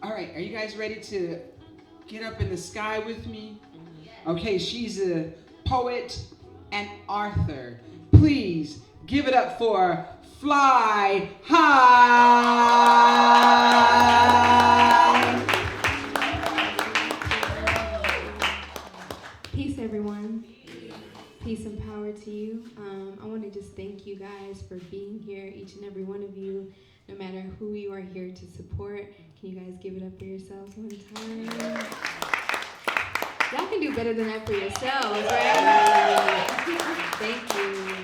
All right, are you guys ready to get up in the sky with me? Okay, she's a poet and author. Please give it up for Flyy High. Peace, everyone. Peace and power to you. I want to just thank you guys for being here, each and every one of you, no matter who you are here to support. Can you guys give it up for yourselves one time? Y'all can do better than that for yourselves, right? Thank you.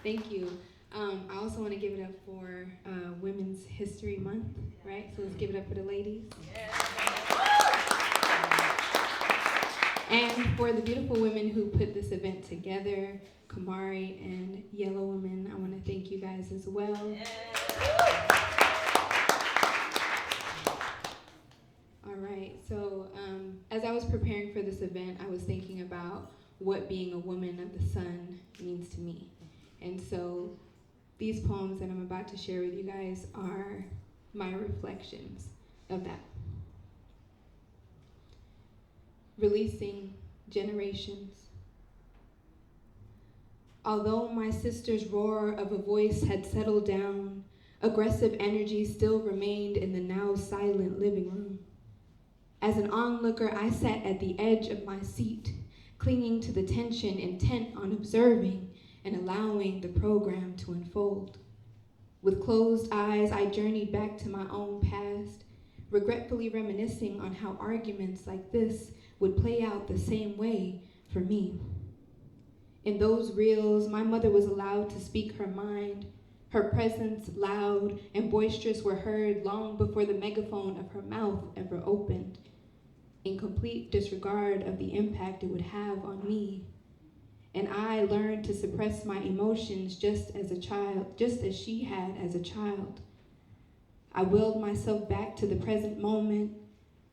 Thank you. I also want to give it up for Women's History Month, right? So let's give it up for the ladies. And for the beautiful women who put this event together, Kamari and Yellow Woman, I want to thank you guys as well. All right, so as I was preparing for this event, I was thinking about what being a woman of the sun means to me. And so these poems that I'm about to share with you guys are my reflections of that. Releasing generations. Although my sister's roar of a voice had settled down, aggressive energy still remained in the now silent living room. As an onlooker, I sat at the edge of my seat, clinging to the tension, intent on observing and allowing the program to unfold. With closed eyes, I journeyed back to my own past, regretfully reminiscing on how arguments like this would play out the same way for me. In those reels, my mother was allowed to speak her mind. Her presence, loud and boisterous, were heard long before the megaphone of her mouth ever opened, in complete disregard of the impact it would have on me. And I learned to suppress my emotions just as she had as a child. I willed myself back to the present moment,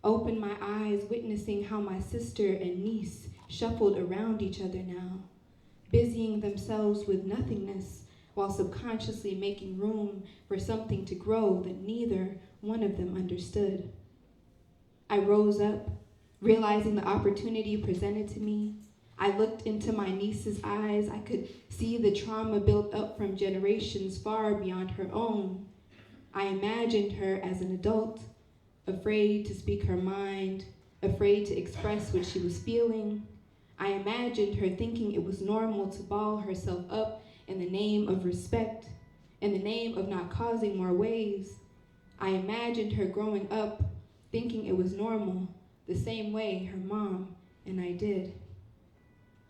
opened my eyes, witnessing how my sister and niece shuffled around each other now, busying themselves with nothingness while subconsciously making room for something to grow that neither one of them understood. I rose up, realizing the opportunity presented to me. I looked into my niece's eyes. I could see the trauma built up from generations far beyond her own. I imagined her as an adult, afraid to speak her mind, afraid to express what she was feeling. I imagined her thinking it was normal to ball herself up in the name of respect, in the name of not causing more waves. I imagined her growing up thinking it was normal, the same way her mom and I did.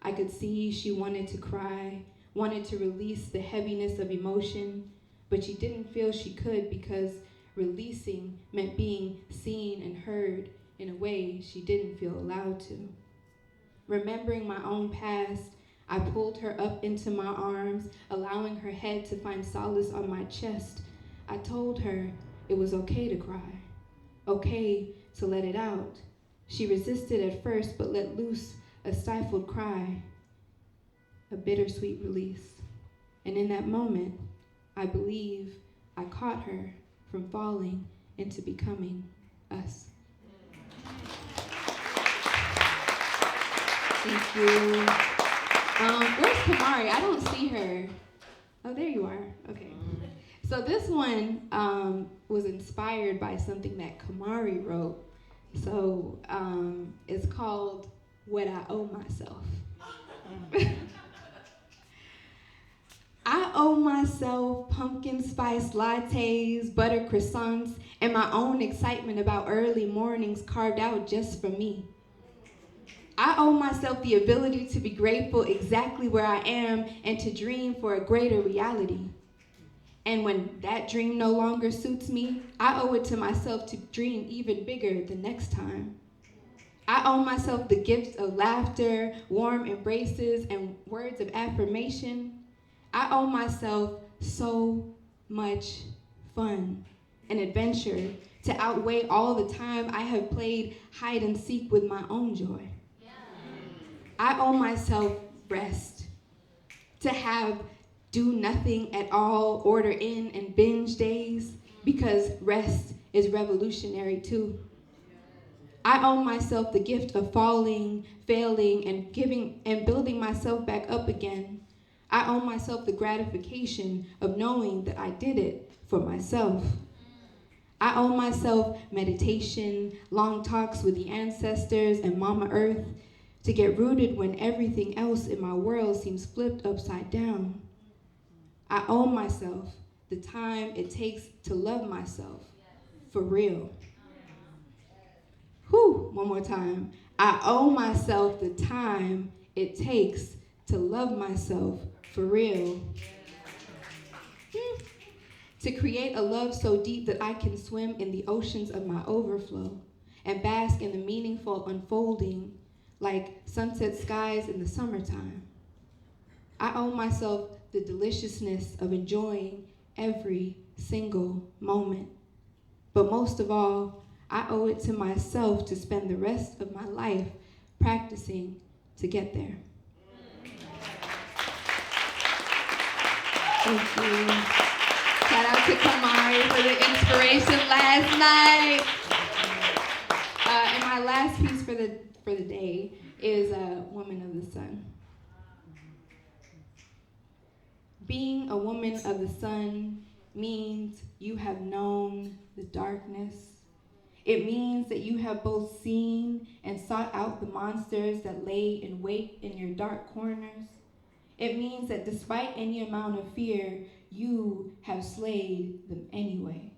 I could see she wanted to cry, wanted to release the heaviness of emotion, but she didn't feel she could because releasing meant being seen and heard in a way she didn't feel allowed to. Remembering my own past, I pulled her up into my arms, allowing her head to find solace on my chest. I told her it was okay to cry, okay to let it out. She resisted at first, but let loose a stifled cry, a bittersweet release. And in that moment, I believe I caught her from falling into becoming us. Thank you. Where's Kamari? I don't see her. Oh, there you are. Okay. So this one was inspired by something that Kamari wrote. So it's called What I Owe Myself. I owe myself pumpkin spice lattes, butter croissants, and my own excitement about early mornings carved out just for me. I owe myself the ability to be grateful exactly where I am and to dream for a greater reality. And when that dream no longer suits me, I owe it to myself to dream even bigger the next time. I owe myself the gifts of laughter, warm embraces, and words of affirmation. I owe myself so much fun and adventure to outweigh all the time I have played hide and seek with my own joy. I owe myself rest, to have do nothing at all, order in and binge days, because rest is revolutionary too. I owe myself the gift of falling, failing, and giving and building myself back up again. I owe myself the gratification of knowing that I did it for myself. I owe myself meditation, long talks with the ancestors and Mama Earth to get rooted when everything else in my world seems flipped upside down. I owe myself the time it takes to love myself for real. Whew, one more time. I owe myself the time it takes to love myself for real. To create a love so deep that I can swim in the oceans of my overflow and bask in the meaningful unfolding like sunset skies in the summertime. I owe myself the deliciousness of enjoying every single moment. But most of all, I owe it to myself to spend the rest of my life practicing to get there. Thank you. Shout out to Kamari for the inspiration last night. And my last piece for the day is Woman of the Sun. Being a woman of the sun means you have known the darkness. It means that you have both seen and sought out the monsters that lay in wait in your dark corners. It means that despite any amount of fear, you have slayed them anyway.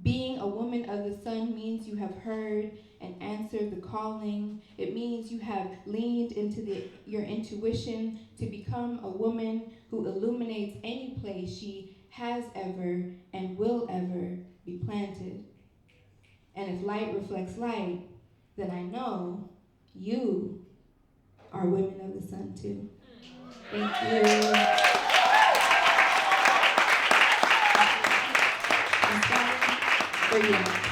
Being a woman of the sun means you have heard and answered the calling. It means you have leaned into your intuition to become a woman who illuminates any place she has ever and will ever be planted. And if light reflects light, then I know you are women of the sun too. Thank you. For you.